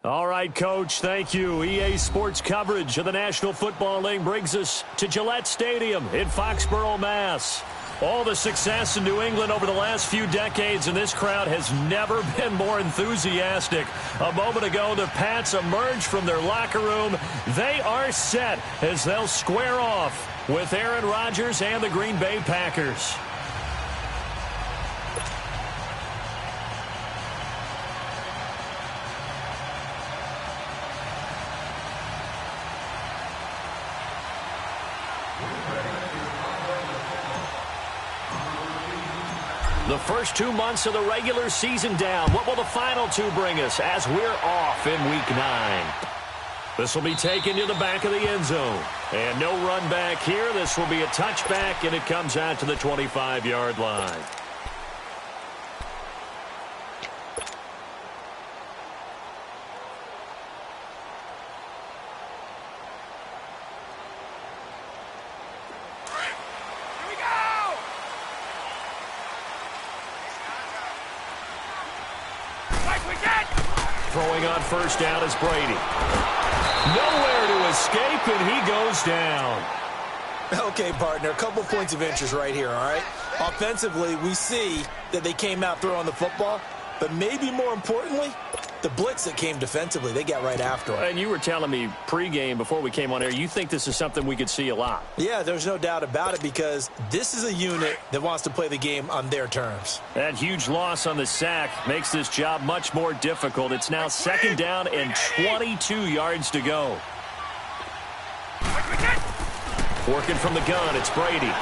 All right, Coach, thank you. EA Sports coverage of the National Football League brings us to Gillette Stadium in Foxborough, Mass. All the success in New England over the last few decades, and this crowd has never been more enthusiastic. A moment ago, the Pats emerged from their locker room. They are set as they'll square off with Aaron Rodgers and the Green Bay Packers. The first 2 months of the regular season down. What will the final two bring us as we're off in Week 9? This will be taken to the back of the end zone. And no run back here. This will be a touchback, and it comes out to the 25-yard line. Throwing on first down is Brady. Nowhere to escape, and he goes down. Okay, partner, a couple points of interest right here, all right? Offensively, we see that they came out throwing the football, but maybe more importantly, the blitz that came defensively, they got right after it. And you were telling me pregame before we came on air, you think this is something we could see a lot. Yeah, there's no doubt about it because this is a unit that wants to play the game on their terms. That huge loss on the sack makes this job much more difficult. It's now second down and 22 yards to go. Working from the gun, it's Brady.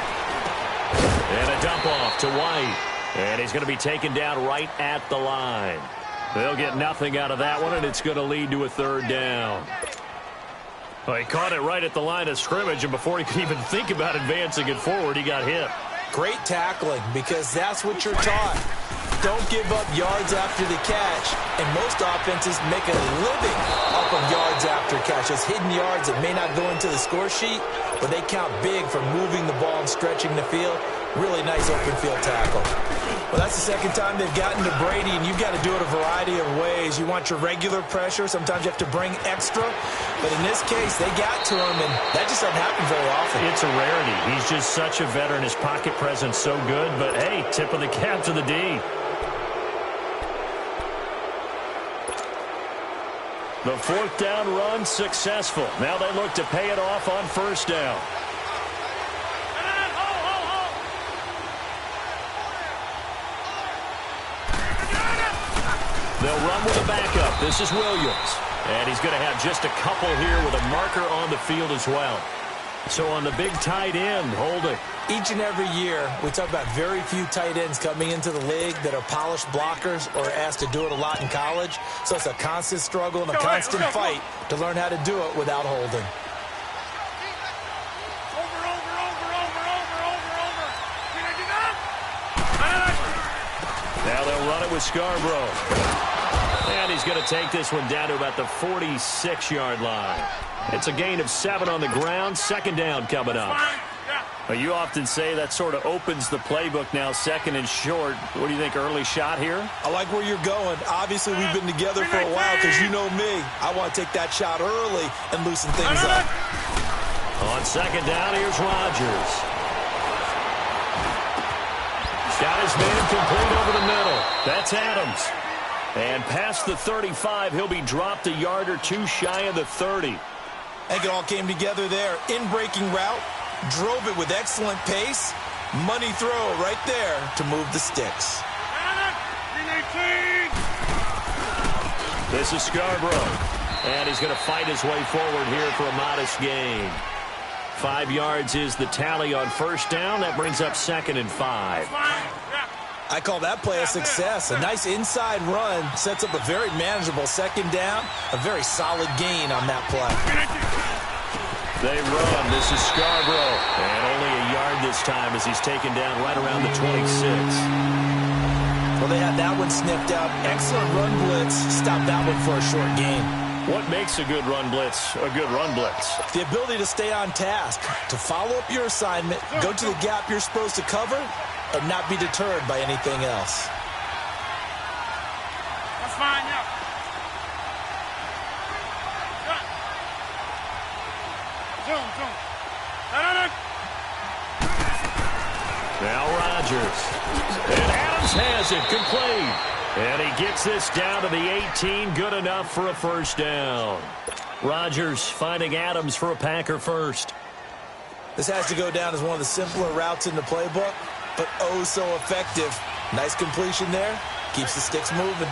And a dump off to White. And he's going to be taken down right at the line. They'll get nothing out of that one, and it's going to lead to a third down. Well, he caught it right at the line of scrimmage, and before he could even think about advancing it forward, he got hit. Great tackling, because that's what you're taught. Don't give up yards after the catch, and most offenses make a living off of yards after catch. Those hidden yards that may not go into the score sheet, but they count big for moving the ball and stretching the field. Really nice open field tackle. Well, that's the second time they've gotten to Brady, and you've got to do it a variety of ways. You want your regular pressure. Sometimes you have to bring extra. But in this case, they got to him, and that just doesn't happen very often. It's a rarity. He's just such a veteran. His pocket presence so good. But, hey, tip of the cap to the D. The fourth down run successful. Now they look to pay it off on first down. They'll run with a backup. This is Williams. And he's going to have just a couple here with a marker on the field as well. So on the big tight end, holding. Each and every year, we talk about very few tight ends coming into the league that are polished blockers or asked to do it a lot in college. So it's a constant struggle and a constant fight to learn how to do it without holding. Now they'll run it with Scarborough. And he's going to take this one down to about the 46-yard line. It's a gain of 7 on the ground. Second down coming up. You often say that sort of opens the playbook now, second and short. What do you think, early shot here? I like where you're going. Obviously, we've been together for a while because you know me. I want to take that shot early and loosen things up. On second down, here's Rodgers. Got his man complete over the middle. That's Adams. And past the 35, he'll be dropped a yard or two shy of the 30. I think it all came together there. In-breaking route, drove it with excellent pace. Money throw right there to move the sticks. This is Scarborough. And he's going to fight his way forward here for a modest gain. 5 yards is the tally on first down. That brings up second and 5. I call that play a success. A nice inside run sets up a very manageable second down. A very solid gain on that play. They run. This is Scarborough. And only a yard this time as he's taken down right around the 26. Well, they had that one sniffed out. Excellent run blitz. Stopped that one for a short gain. What makes a good run blitz a good run blitz? The ability to stay on task, to follow up your assignment, go to the gap you're supposed to cover, and not be deterred by anything else. That's fine, yeah. Now Rodgers. And Adams has it, complete. And he gets this down to the 18, good enough for a first down. Rodgers finding Adams for a Packer first. This has to go down as one of the simpler routes in the playbook, but oh so effective. Nice completion there. Keeps the sticks moving.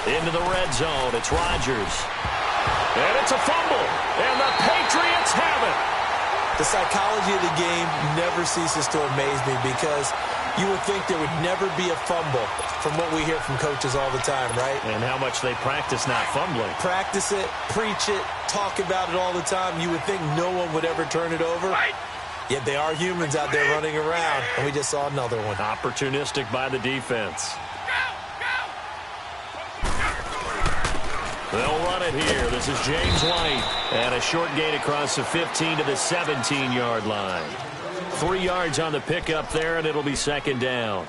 Into the red zone, it's Rodgers. And it's a fumble, and the Patriots have it. The psychology of the game never ceases to amaze me because you would think there would never be a fumble from what we hear from coaches all the time, right? And how much they practice not fumbling. Practice it, preach it, talk about it all the time. You would think no one would ever turn it over. Yet they are humans out there running around, and we just saw another one. Opportunistic by the defense. They'll run it here. This is James White. And a short gain across the 15 to the 17-yard line. 3 yards on the pickup there, and it'll be second down.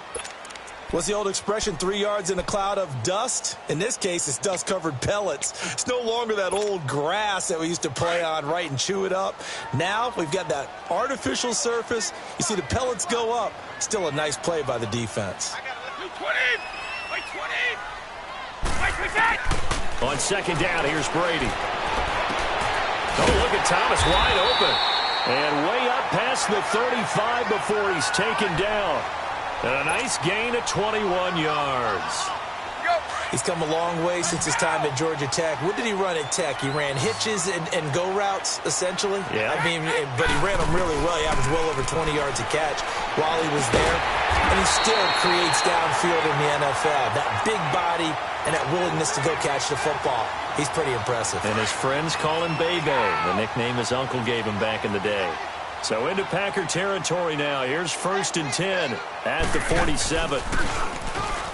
What's the old expression, 3 yards in a cloud of dust? In this case, it's dust-covered pellets. It's no longer that old grass that we used to play on, right, and chew it up. Now we've got that artificial surface. You see the pellets go up. Still a nice play by the defense. On second down, here's Brady. Oh, look at Thomas wide open. And way up past the 35 before he's taken down. And a nice gain of 21 yards. He's come a long way since his time at Georgia Tech. What did he run at Tech? He ran hitches and go routes, essentially. Yeah. I mean, but he ran them really well. He averaged well over 20 yards a catch while he was there. And he still creates downfield in the NFL. That big body and that willingness to go catch the football. He's pretty impressive. And his friends call him Bebe, the nickname his uncle gave him back in the day. So into Packer territory now. Here's 1st and 10 at the 47.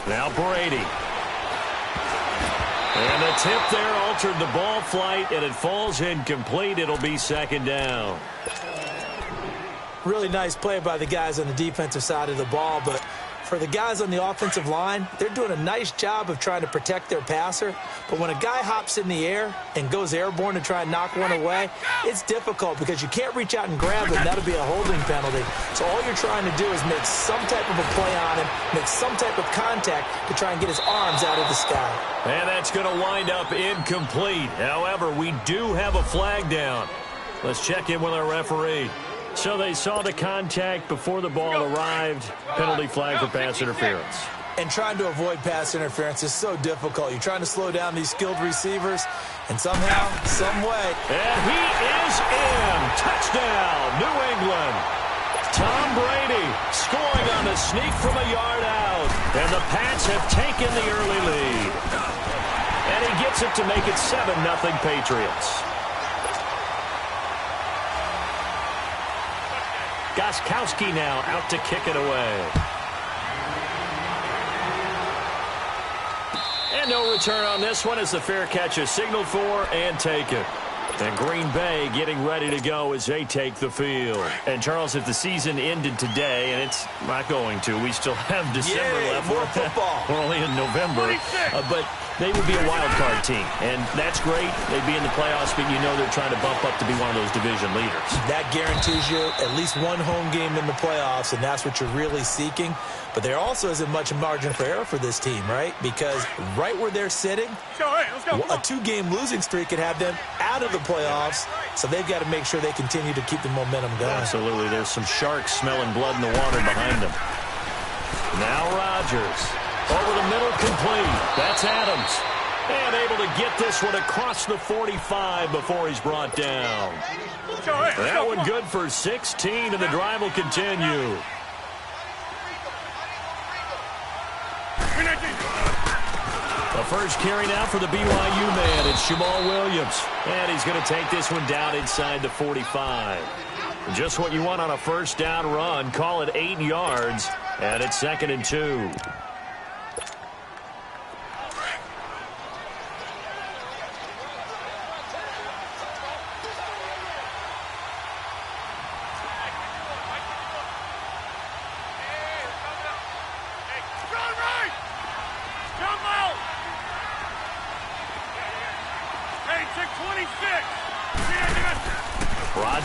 Now Brady. And the tip there altered the ball flight, and it falls incomplete. It'll be second down. Really nice play by the guys on the defensive side of the ball, but for the guys on the offensive line, they're doing a nice job of trying to protect their passer. But when a guy hops in the air and goes airborne to try and knock one away, it's difficult because you can't reach out and grab it, and that'll be a holding penalty. So all you're trying to do is make some type of a play on him, make some type of contact to try and get his arms out of the sky. And that's going to wind up incomplete. However, we do have a flag down. Let's check in with our referee. So they saw the contact before the ball arrived. Penalty flag for pass interference. And trying to avoid pass interference is so difficult. You're trying to slow down these skilled receivers, and somehow, some way. And he is in. Touchdown, New England. Tom Brady scoring on the sneak from a yard out. And the Pats have taken the early lead. And he gets it to make it 7-0 Patriots. Gostkowski now out to kick it away. And no return on this one as the fair catch is signaled for and taken. And Green Bay getting ready to go as they take the field. And, Charles, if the season ended today, and it's not going to, we still have December left. More football. We're only in November. But they would be a wild card team. And that's great. They'd be in the playoffs, but you know they're trying to bump up to be one of those division leaders. That guarantees you at least one home game in the playoffs, and that's what you're really seeking. But there also isn't much margin for error for this team, right? Because right where they're sitting, a 2-game losing streak could have them out of the playoffs. So they've got to make sure they continue to keep the momentum going. Absolutely. There's some sharks smelling blood in the water behind them. Now Rodgers. Over the middle, complete. That's Adams. And able to get this one across the 45 before he's brought down. That one good for 16, and the drive will continue. The first carry now for the BYU man. It's Jamal Williams. And he's going to take this one down inside the 45. Just what you want on a first down run. Call it 8 yards. And it's 2nd and 2.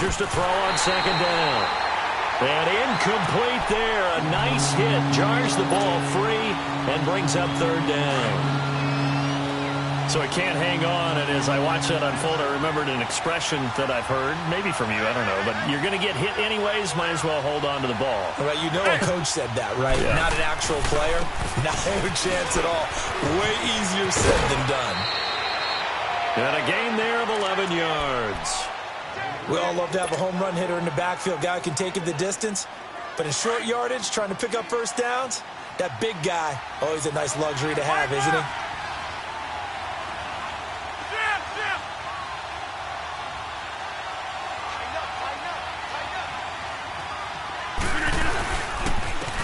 Rodgers to throw on second down. And incomplete there. A nice hit. Jars the ball free and brings up third down. So he can't hang on, and as I watch that unfold, I remembered an expression that I've heard, maybe from you, I don't know, but you're going to get hit anyways, might as well hold on to the ball. Right, you know a coach said that, right? Yeah. Not an actual player. Not a chance at all. Way easier said than done. And a gain there of 11 yards. We all love to have a home run hitter in the backfield. Guy can take it the distance, but in short yardage, trying to pick up first downs, that big guy, always a nice luxury to have, isn't he?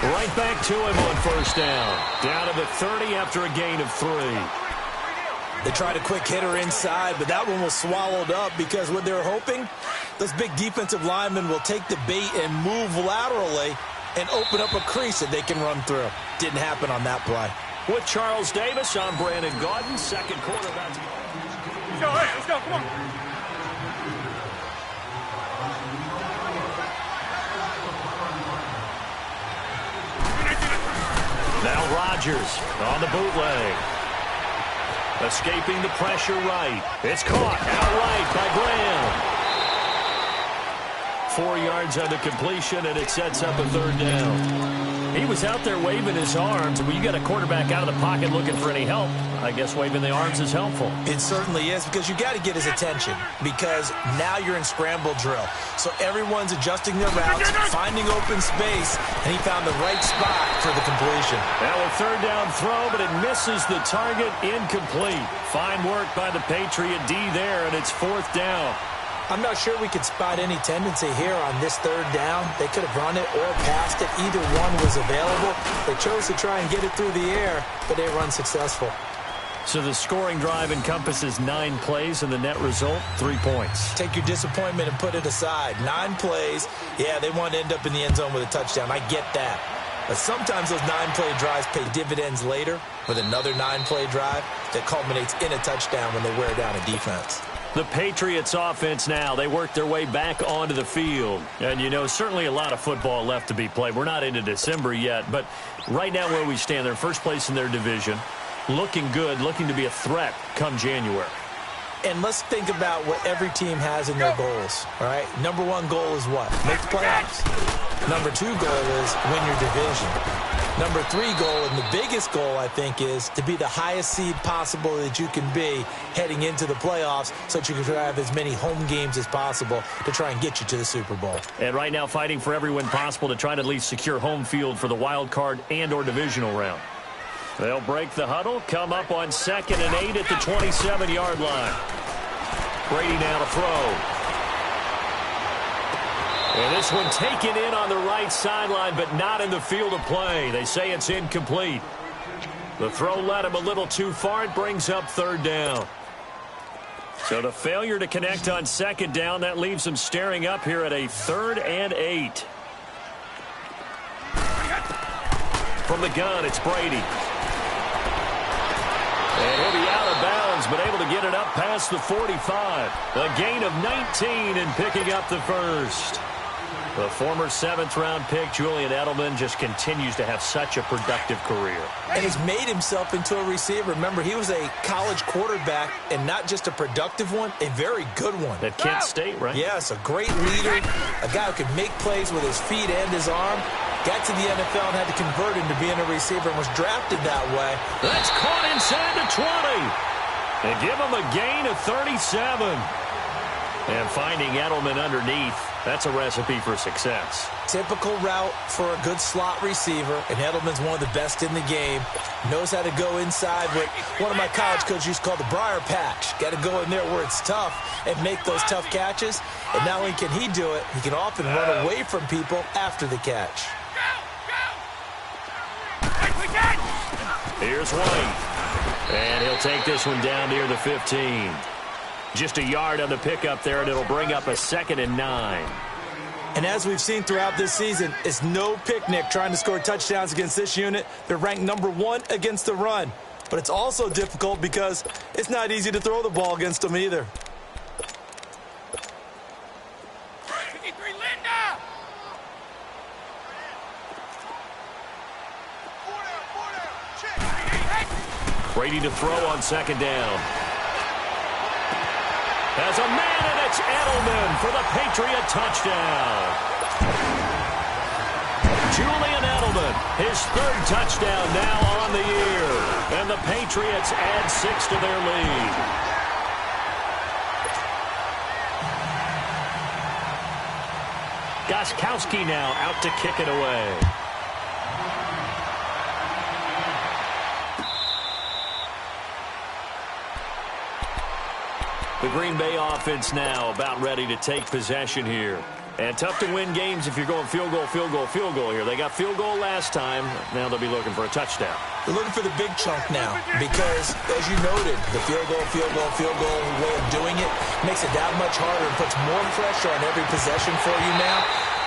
Right back to him on first down. Down to the 30 after a gain of 3. They tried a quick hitter inside, but that one was swallowed up because what they're hoping, those big defensive linemen will take the bait and move laterally and open up a crease that they can run through. Didn't happen on that play. With Charles Davis, I'm Brandon Gaudin. Second quarter. Let's go, hey, let's go, come on. Now Rodgers on the bootleg. Escaping the pressure right. It's caught outright by Graham. 4 yards on the completion, and it sets up a third down. He was out there waving his arms. When you got a quarterback out of the pocket looking for any help, I guess waving the arms is helpful. It certainly is, because you got to get his attention, because now you're in scramble drill. So everyone's adjusting their routes, finding open space, and he found the right spot for the completion. Now a third down throw, but it misses the target. Incomplete. Fine work by the Patriot D there, and it's fourth down. I'm not sure we could spot any tendency here on this third down. They could have run it or passed it. Either one was available. They chose to try and get it through the air, but they were unsuccessful. So the scoring drive encompasses 9 plays, and the net result, 3 points. Take your disappointment and put it aside. 9 plays. Yeah, they want to end up in the end zone with a touchdown. I get that. But sometimes those 9-play drives pay dividends later with another 9-play drive that culminates in a touchdown when they wear down a defense. The Patriots offense now, they work their way back onto the field. And, you know, certainly a lot of football left to be played. We're not into December yet, but right now where we stand, they're first place in their division. Looking good, looking to be a threat come January. And let's think about what every team has in their goals, all right? Number 1 goal is what? Make the playoffs. Number 2 goal is win your division. Number 3 goal, and the biggest goal, I think, is to be the highest seed possible that you can be heading into the playoffs so that you can have as many home games as possible to try and get you to the Super Bowl. And right now fighting for every win possible to try to at least secure home field for the wild card and or divisional round. They'll break the huddle, come up on 2nd and 8 at the 27-yard line. Brady now to throw. And this one taken in on the right sideline, but not in the field of play. They say it's incomplete. The throw led him a little too far. It brings up third down. So the failure to connect on 2nd down, that leaves him staring up here at a 3rd and 8. From the gun, it's Brady. And he'll be out of bounds, but able to get it up past the 45. A gain of 19 and picking up the first. The former 7th-round pick, Julian Edelman, just continues to have such a productive career. And he's made himself into a receiver. Remember, he was a college quarterback, and not just a productive one, a very good one. At Kent State, right? Yes, a great leader, a guy who could make plays with his feet and his arm. Got to the NFL and had to convert into being a receiver and was drafted that way. That's caught inside the 20. And give him a gain of 37. And finding Edelman underneath, that's a recipe for success. Typical route for a good slot receiver, and Edelman's one of the best in the game. Knows how to go inside what one of my college coaches used to call the briar patch. Got to go in there where it's tough and make those tough catches. And not only can he do it, he can often run away from people after the catch. Here's White. And he'll take this one down near the 15. Just a yard on the pickup there, and it'll bring up a 2nd and 9. And as we've seen throughout this season, it's no picnic trying to score touchdowns against this unit. They're ranked number 1 against the run. But it's also difficult because it's not easy to throw the ball against them either. Brady to throw on second down. Has a man, and it's Edelman for the Patriot touchdown. Julian Edelman, his third touchdown now on the year. And the Patriots add 6 to their lead. Gostkowski now out to kick it away. The Green Bay offense now about ready to take possession here. And tough to win games if you're going field goal, field goal, field goal here. They got field goal last time. Now they'll be looking for a touchdown. They're looking for the big chunk now because, as you noted, the field goal way of doing it makes it that much harder and puts more pressure on every possession for you now.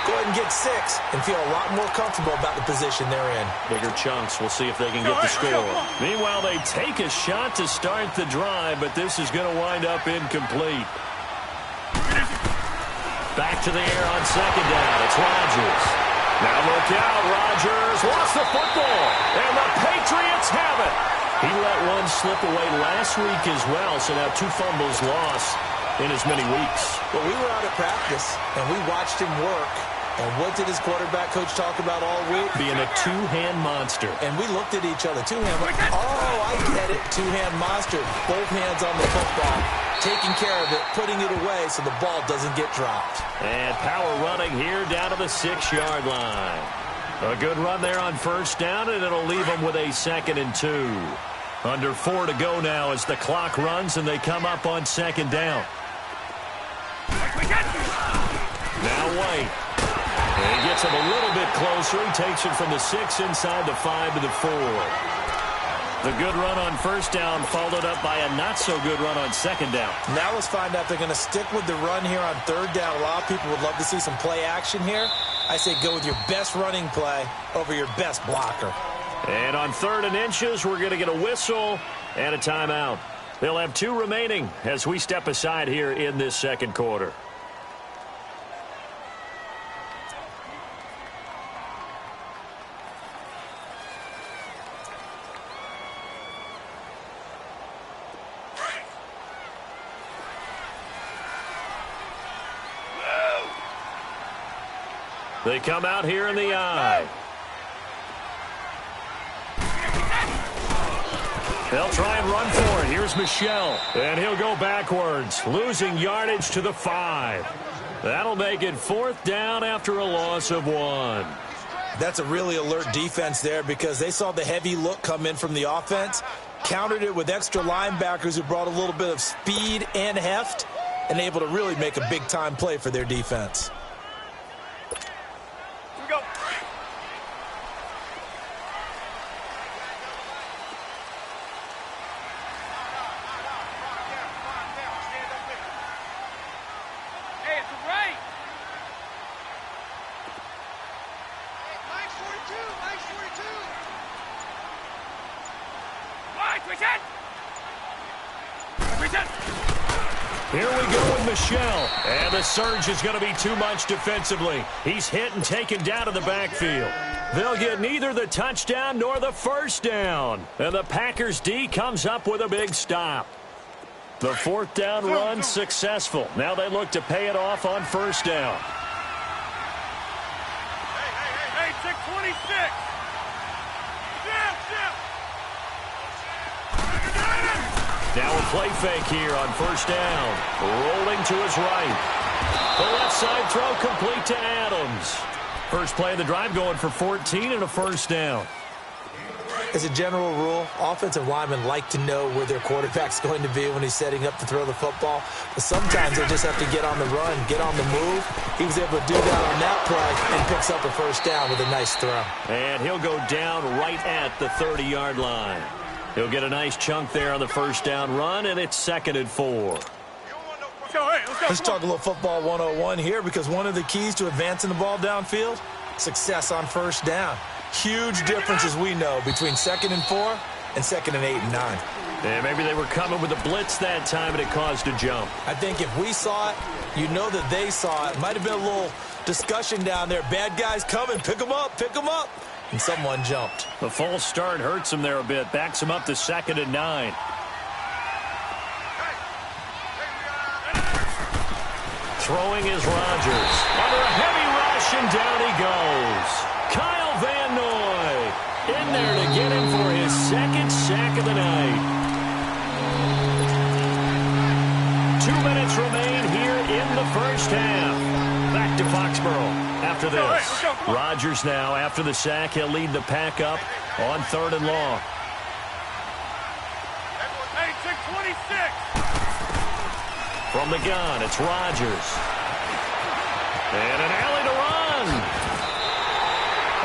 Go ahead and get 6 and feel a lot more comfortable about the position they're in. Bigger chunks. We'll see if they can get the score. Meanwhile, they take a shot to start the drive, but this is going to wind up incomplete. Back to the air on second down. It's Rodgers. Now look out. Rodgers lost the football, and the Patriots have it. He let one slip away last week as well, so now 2 fumbles lost in as many weeks. Well, we were out at practice, and we watched him work. And what did his quarterback coach talk about all week? Being a two-hand monster. And we looked at each other. Two-hand. Oh, I get it. Two-hand monster. Both hands on the football. Taking care of it, putting it away so the ball doesn't get dropped. And power running here down to the 6-yard line. A good run there on first down, and it'll leave them with a 2nd and 2. Under 4 to go now as the clock runs, and they come up on second down. Now White. And he gets him a little bit closer. He takes it from the 6 inside the 5 to the 4. The good run on first down followed up by a not-so-good run on second down. Now let's find out if they're going to stick with the run here on third down. A lot of people would love to see some play action here. I say go with your best running play over your best blocker. And on 3rd and inches, we're going to get a whistle and a timeout. They'll have 2 remaining as we step aside here in this second quarter. They come out here in the eye. They'll try and run for it. Here's Michel. And he'll go backwards, losing yardage to the 5. That'll make it 4th down after a loss of 1. That's a really alert defense there because they saw the heavy look come in from the offense, countered it with extra linebackers who brought a little bit of speed and heft, and able to really make a big-time play for their defense. Here we go with Michel. And the surge is going to be too much defensively. He's hit and taken down to the backfield. They'll get neither the touchdown nor the first down. And the Packers D comes up with a big stop. The 4th down run successful. Now they look to pay it off on first down. Hey, 626. Now a play fake here on first down. Rolling to his right. The left side throw complete to Adams. First play of the drive going for 14 and a first down. As a general rule, offensive linemen like to know where their quarterback's going to be when he's setting up to throw the football. But sometimes they just have to get on the run, get on the move. He was able to do that on that play and picks up a first down with a nice throw. And he'll go down right at the 30-yard line. He'll get a nice chunk there on the first down run, and it's 2nd and 4. Let's talk a little football 101 here because one of the keys to advancing the ball downfield, success on first down. Huge difference, as we know, between 2nd and 4 and 2nd and 8 and 9. Yeah, maybe they were coming with a blitz that time, and it caused a jump. I think if we saw it, you know that they saw it. Might have been a little discussion down there. Bad guys coming. Pick them up. Pick them up. and someone jumped. The false start hurts him there a bit. Backs him up to 2nd and 9. Throwing is Rodgers. Under a heavy rush, and down he goes. Kyle Van Noy in there to get him for his 2nd sack of the night. 2 minutes remain here in the first half. Back to Foxborough after this. Rodgers now, after the sack, he'll lead the pack up on 3rd and long. Hey, 626. From the gun, it's Rodgers. And an alley to run.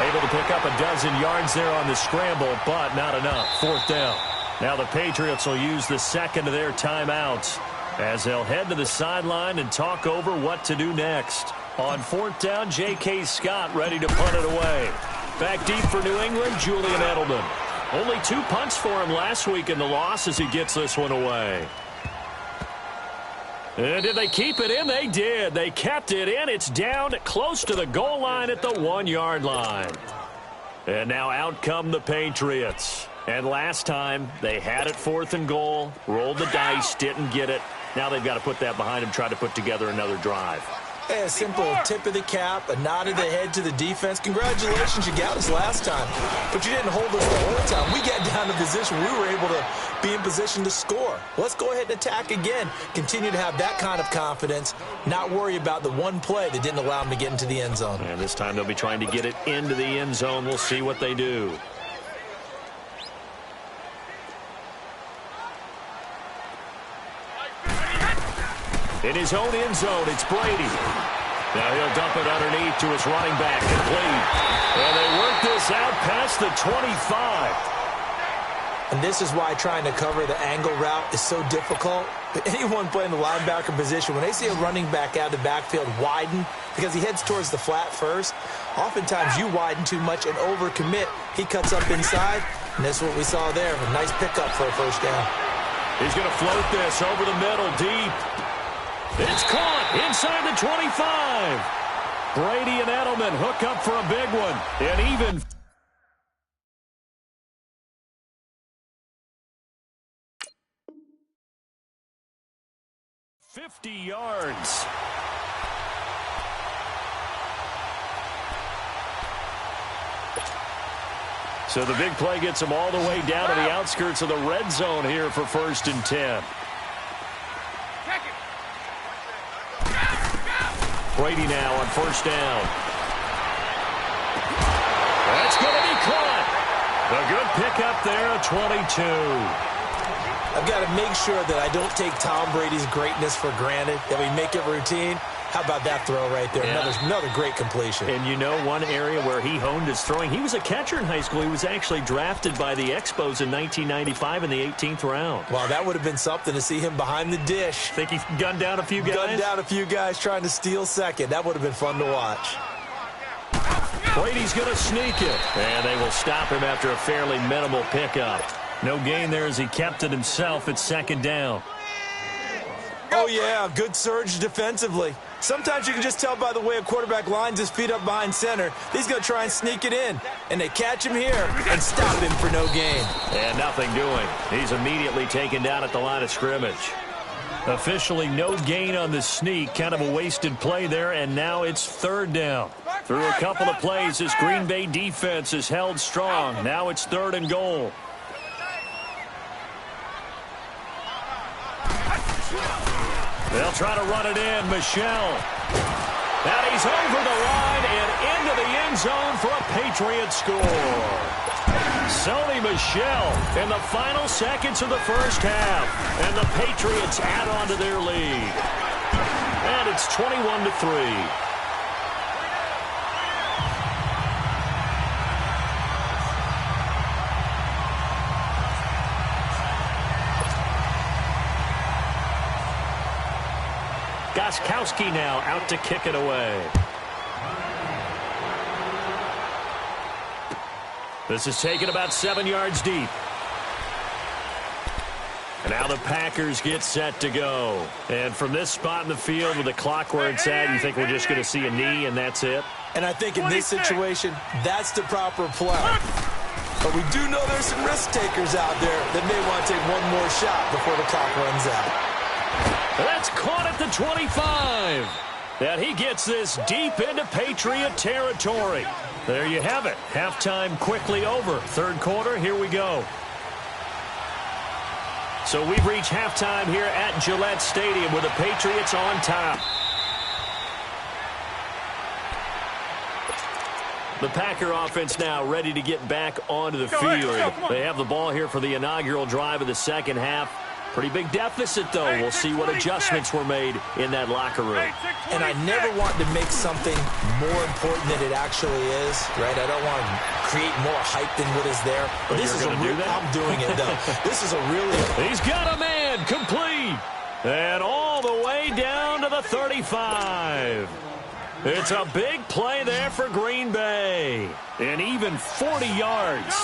Able to pick up a dozen yards there on the scramble, but not enough. 4th down. Now the Patriots will use the second of their timeouts as they'll head to the sideline and talk over what to do next. On 4th down, J.K. Scott ready to punt it away. Back deep for New England, Julian Edelman. Only 2 punts for him last week in the loss as he gets this one away. And did they keep it in? They did. They kept it in. It's down close to the goal line at the 1-yard line. And now out come the Patriots. And last time, they had it 4th and goal, rolled the dice, didn't get it. Now they've got to put that behind them, try to put together another drive. Hey, a simple tip of the cap, a nod of the head to the defense. Congratulations, you got us last time. But you didn't hold us the whole time. We got down to position. We were able to be in position to score. Let's go ahead and attack again. Continue to have that kind of confidence. Not worry about the one play that didn't allow them to get into the end zone. And this time they'll be trying to get it into the end zone. We'll see what they do. In his own end zone, it's Brady. Now he'll dump it underneath to his running back, complete. And they work this out past the 25. And this is why trying to cover the angle route is so difficult. Anyone playing the linebacker position, when they see a running back out of the backfield widen, because he heads towards the flat first, oftentimes you widen too much and overcommit. He cuts up inside, and that's what we saw there. A nice pickup for a first down. He's going to float this over the middle, deep. It's caught inside the 25. Brady and Edelman hook up for a big one. And even 50 yards. So the big play gets them all the way down to the outskirts of the red zone here for 1st and 10. Brady now on 1st down. That's going to be caught. A good pickup there at 22. I've got to make sure that I don't take Tom Brady's greatness for granted, that we make it routine. How about that throw right there? Yeah. Another great completion. And you know, one area where he honed his throwing, he was a catcher in high school. He was actually drafted by the Expos in 1995 in the 18th round. Wow, that would have been something to see him behind the dish. Think he gunned down a few guys? Gunned down a few guys trying to steal second. That would have been fun to watch. Brady's going to sneak it. And they will stop him after a fairly minimal pickup. No gain there as he kept it himself at 2nd down. Oh, yeah, good surge defensively. Sometimes you can just tell by the way a quarterback lines his feet up behind center. He's going to try and sneak it in. And they catch him here and stop him for no gain. And nothing doing. He's immediately taken down at the line of scrimmage. Officially no gain on the sneak. Kind of a wasted play there, and now it's 3rd down. Through a couple of plays, this Green Bay defense is held strong. Now it's 3rd and goal. They'll try to run it in. Michel. And he's over the line and into the end zone for a Patriot score. Sony Michel in the final seconds of the first half. And the Patriots add on to their lead. And it's 21-3. Gostkowski now out to kick it away. This is taken about 7 yards deep. And now the Packers get set to go. And from this spot in the field with the clock where it's at, you think we're just going to see a knee and that's it? And I think in this 26. situation, that's the proper play. But we do know there's some risk takers out there that may want to take one more shot before the clock runs out. That's caught at the 25. And he gets this deep into Patriot territory. There you have it. Halftime quickly over. Third quarter, here we go. So we've reached halftime here at Gillette Stadium with the Patriots on top. The Packer offense now ready to get back onto the field. They have the ball here for the inaugural drive of the second half. Pretty big deficit, though. We'll see what adjustments were made in that locker room. And I never want to make something more important than it actually is, right? I don't want to create more hype than what is there. But this is a real, I'm doing it, though. This is a really... He's got a man complete. And all the way down to the 35. It's a big play there for Green Bay. And even 40 yards.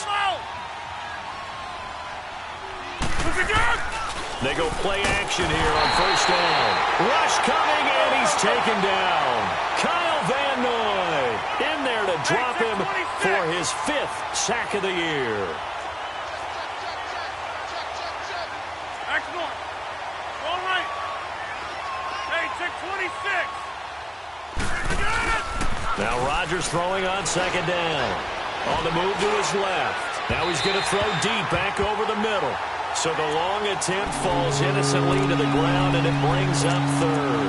They go play action here on first down. Rush coming, and he's taken down. Kyle Van Noy in there to drop him for his 5th sack of the year. Excellent. All right. Hey, check 26. Now Rodgers throwing on second down. On the move to his left. Now he's going to throw deep back over the middle. So the long attempt falls innocently to the ground, and it brings up third.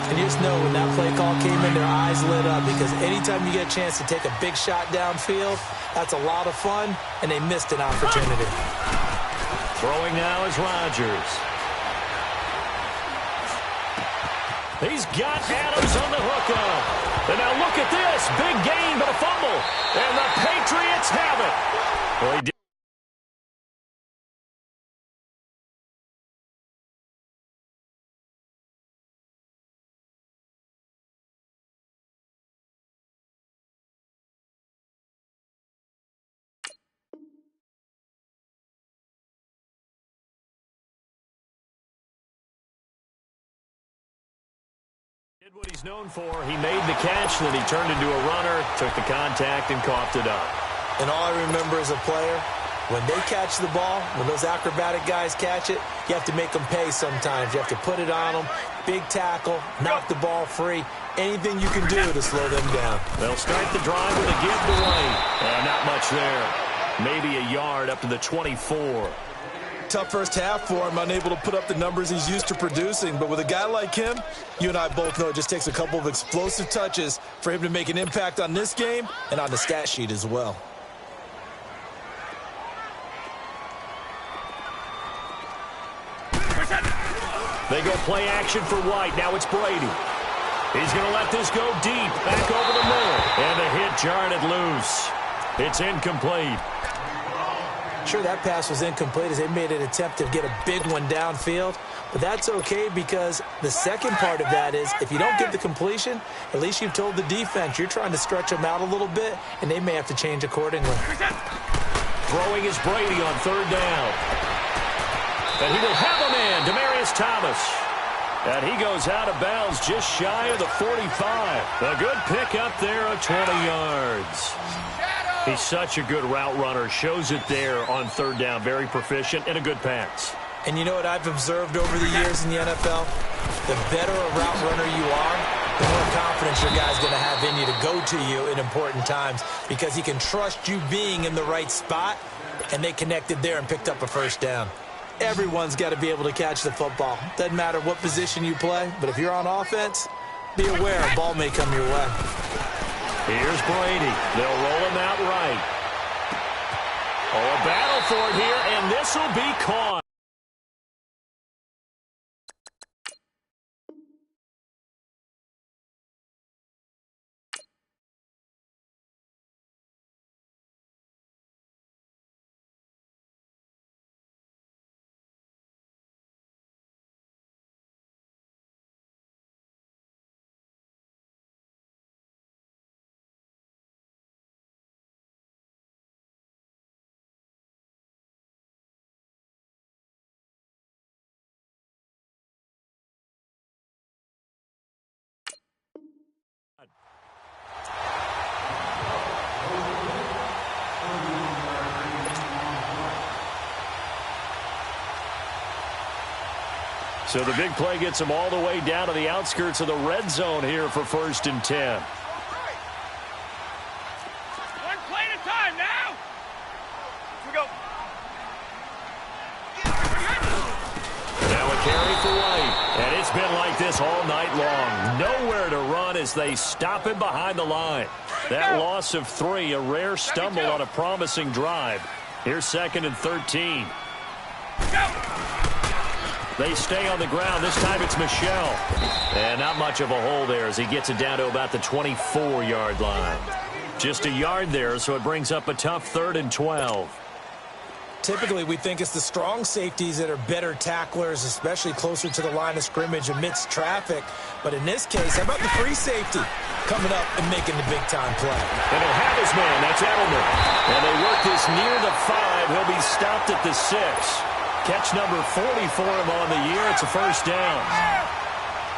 And you just know when that play call came in, their eyes lit up, because anytime you get a chance to take a big shot downfield, that's a lot of fun, and they missed an opportunity. Throwing now is Rodgers. He's got Adams on the hookup. And now look at this. Big gain, but a fumble. And the Patriots have it. Well, he did. Did what he's known for. He made the catch, then he turned into a runner, took the contact, and coughed it up. And all I remember as a player, when they catch the ball, when those acrobatic guys catch it, you have to make them pay sometimes. You have to put it on them, big tackle, knock the ball free, anything you can do to slow them down. They'll start the drive with a give to White. Not much there. Maybe a yard up to the 24. Tough first half for him, unable to put up the numbers he's used to producing. But with a guy like him, you and I both know it just takes a couple of explosive touches for him to make an impact on this game and on the stat sheet as well. They go play action for White. Now it's Brady. He's going to let this go deep, back over the middle. And the hit jarred it loose. It's incomplete. Sure, that pass was incomplete as they made an attempt to get a big one downfield. But that's okay, because the second part of that is if you don't get the completion, at least you've told the defense you're trying to stretch them out a little bit, and they may have to change accordingly. Throwing is Brady on third down. And he will have a man, Demaryius Thomas. And he goes out of bounds just shy of the 45. A good pickup there of 20 yards. He's such a good route runner. Shows it there on third down. Very proficient and a good pass. And you know what I've observed over the years in the NFL? The better a route runner you are, the more confidence your guy's going to have in you to go to you in important times, because he can trust you being in the right spot, and they connected there and picked up a first down. Everyone's got to be able to catch the football. Doesn't matter what position you play, but if you're on offense, be aware a ball may come your way. Here's Brady. They'll roll him out right. Oh, a battle for it here, and this will be caught. So the big play gets them all the way down to the outskirts of the red zone here for 1st and 10. One play at a time now. Here we go. Now a carry for White. And it's been like this all night long. Nowhere to run as they stop him behind the line. That loss of 3, a rare stumble on a promising drive. Here's 2nd and 13. They stay on the ground. This time it's Michel. And not much of a hole there as he gets it down to about the 24-yard line. Just a yard there, so it brings up a tough 3rd and 12. Typically, we think it's the strong safeties that are better tacklers, especially closer to the line of scrimmage amidst traffic. But in this case, how about the free safety coming up and making the big-time play? And he'll have his man. That's Edelman. And they work this near the 5. He'll be stopped at the 6. Catch number 40 for him on the year. It's a 1st down.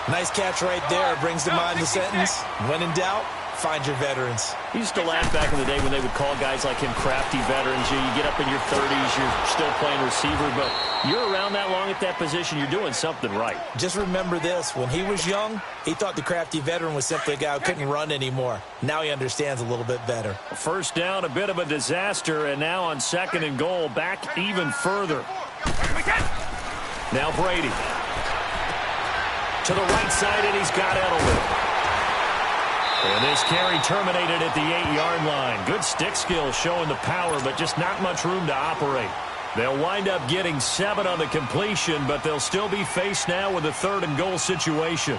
Nice catch right there. Brings to mind the sentence, when in doubt, find your veterans. He used to laugh back in the day when they would call guys like him crafty veterans. You get up in your 30s, you're still playing receiver, but you're around that long at that position, you're doing something right. Just remember this. When he was young, he thought the crafty veteran was simply a guy who couldn't run anymore. Now he understands a little bit better. 1st down, a bit of a disaster, and now on 2nd and goal, back even further. Now Brady. To the right side, and he's got Edelman. And this carry terminated at the 8-yard line. Good stick skill showing the power, but just not much room to operate. They'll wind up getting 7 on the completion, but they'll still be faced now with a 3rd and goal situation.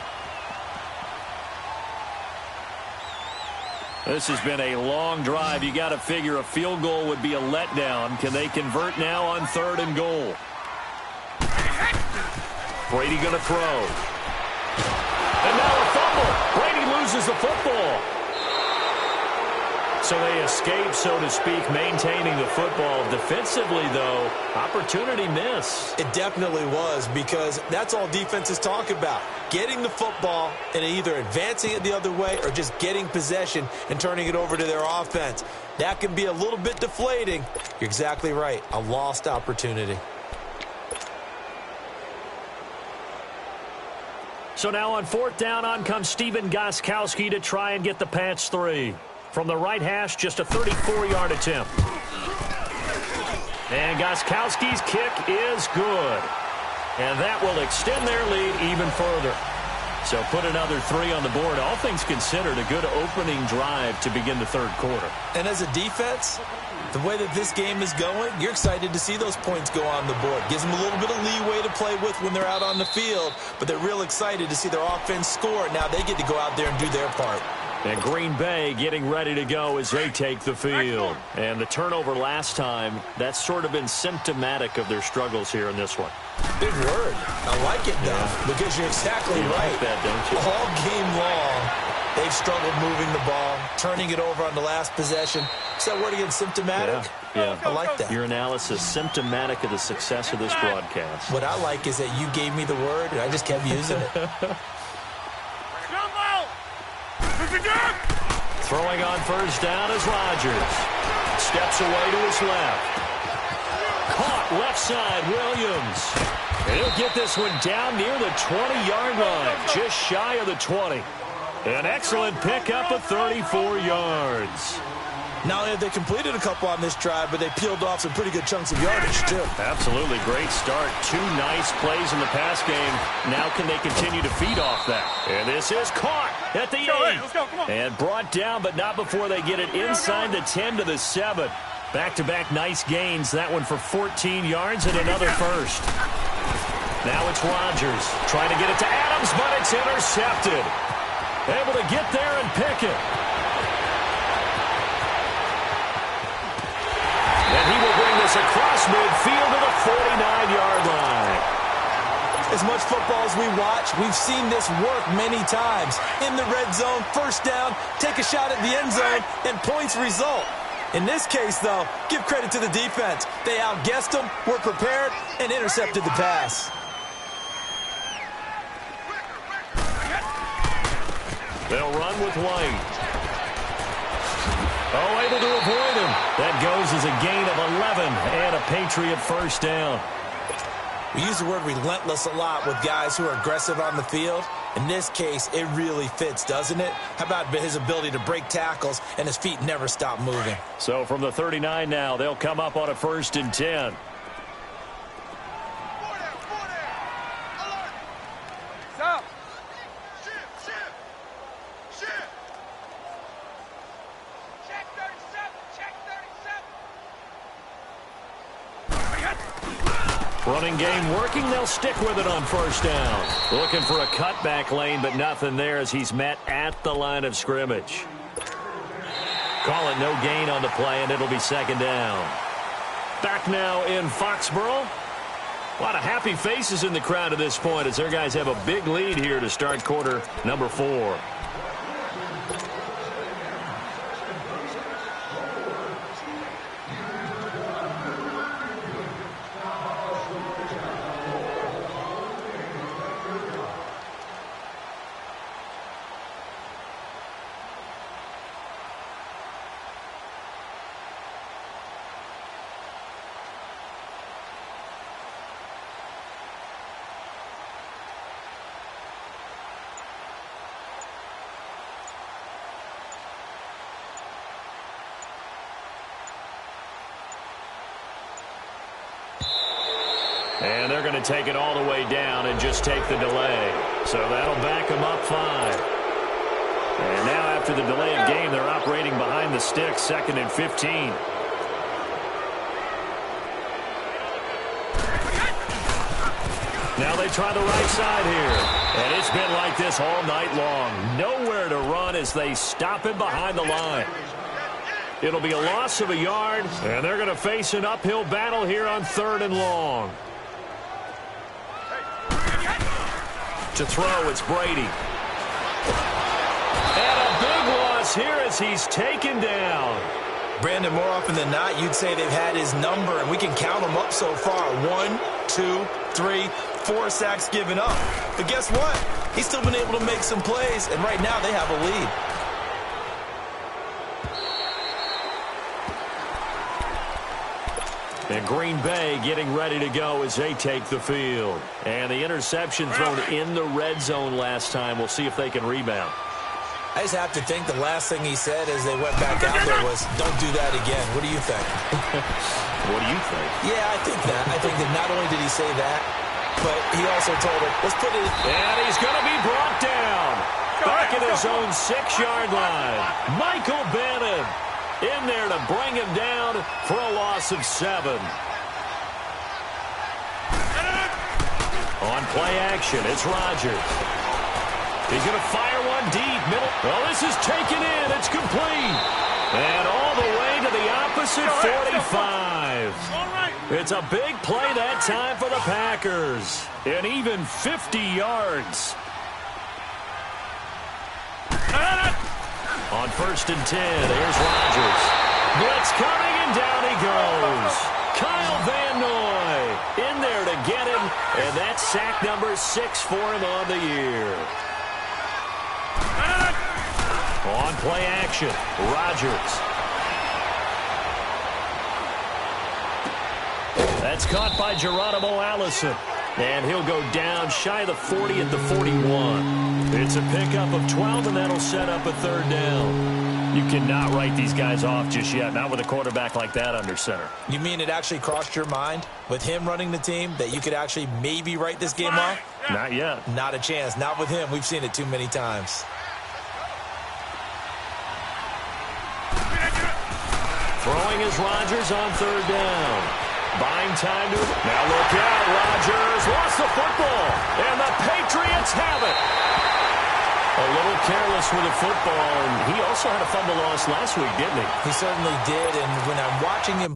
This has been a long drive. You got to figure a field goal would be a letdown. Can they convert now on 3rd and goal? Brady going to throw. And now a fumble. Brady loses the football. So they escape, so to speak, maintaining the football. Defensively, though, opportunity miss. It definitely was, because that's all defenses talk about. Getting the football and either advancing it the other way or just getting possession and turning it over to their offense. That can be a little bit deflating. You're exactly right. A lost opportunity. So now on 4th down, on comes Stephen Gostkowski to try and get the Pats 3. From the right hash, just a 34-yard attempt. And Gostkowski's kick is good. And that will extend their lead even further. So put another 3 on the board. All things considered, a good opening drive to begin the 3rd quarter. And as a defense, the way that this game is going, you're excited to see those points go on the board. Gives them a little bit of leeway to play with when they're out on the field, but they're real excited to see their offense score. Now they get to go out there and do their part. And Green Bay getting ready to go as they take the field. And the turnover last time, that's sort of been symptomatic of their struggles here in this one. Big word. I like it, though, because you're exactly right. Like that, don't you? All game long, they've struggled moving the ball, turning it over on the last possession. Is that word again, symptomatic? Yeah. I like that. Your analysis, symptomatic of the success of this broadcast. What I like is that you gave me the word, and I just kept using it. Throwing on 1st down is Rodgers. Steps away to his left. Caught left side, Williams. And he'll get this one down near the 20-yard line, just shy of the 20. An excellent pickup of 34 yards. Not only have they completed a couple on this drive, but they peeled off some pretty good chunks of yardage, too. Absolutely. Great start. 2 nice plays in the pass game. Now can they continue to feed off that? And this is caught at the 8. Let's go, come on. And brought down, but not before they get it inside the 10 to the 7. Back-to-back nice gains. That one for 14 yards and another first. Now it's Rodgers trying to get it to Adams, but it's intercepted. Able to get there and pick it. And he will bring this across midfield to the 49-yard line. As much football as we watch, we've seen this work many times. In the red zone, 1st down, take a shot at the end zone, and points result. In this case, though, give credit to the defense. They outguessed them, were prepared, and intercepted the pass. They'll run with White. Oh, able to avoid him. That goes as a gain of 11 and a Patriot 1st down. We use the word relentless a lot with guys who are aggressive on the field. In this case, it really fits, doesn't it? How about his ability to break tackles and his feet never stop moving? So from the 39 now, they'll come up on a 1st and 10. Stop. Check 37. Check 37. Running game working. They'll stick with it on 1st down. Looking for a cutback lane, but nothing there as he's met at the line of scrimmage. Call it no gain on the play, and it'll be 2nd down. Back now in Foxborough. A lot of happy faces in the crowd at this point as their guys have a big lead here to start quarter number 4. And they're going to take it all the way down and just take the delay. So that'll back them up 5. And now after the delay of game, they're operating behind the sticks, 2nd and 15. Now they try the right side here. And it's been like this all night long. Nowhere to run as they stop him behind the line. It'll be a loss of a yard, and they're going to face an uphill battle here on 3rd and long. To throw, it's Brady. And a big loss here as he's taken down. Brandon, more often than not, you'd say they've had his number, and we can count them up so far. 1, 2, 3, 4 sacks given up. But guess what? He's still been able to make some plays, and right now they have a lead. And Green Bay getting ready to go as they take the field. And the interception thrown in the red zone last time. We'll see if they can rebound. I just have to think the last thing he said as they went back out there was, don't do that again. What do you think? What do you think? Yeah, I think that. I think that not only did he say that, but he also told him, let's put it in. And he's going to be brought down. Back at his own 6-yard line. Michael Bannon in there to bring him down for a loss of 7. On play action, it's Rodgers. He's going to fire one deep. Middle. Well, this is taken in. It's complete. And all the way to the opposite 45. It's a big play that time for the Packers. And even 50 yards. On 1st and 10, here's Rodgers. Blitz coming, and down he goes. Kyle Van Noy in there to get him, and that's sack number 6 for him on the year. On play action, Rodgers. That's caught by Geronimo Allison. And he'll go down shy of the 40 at the 41. It's a pickup of 12, and that'll set up a 3rd down. You cannot write these guys off just yet, not with a quarterback like that under center. You mean it actually crossed your mind with him running the team that you could actually maybe write this game off? Not yet. Not a chance. Not with him. We've seen it too many times. Throwing is Rodgers on 3rd down. Buying time to... Now look out, Rodgers lost the football, and the Patriots have it. A little careless with the football, and he also had a fumble loss last week, didn't he? He certainly did, and when I'm watching him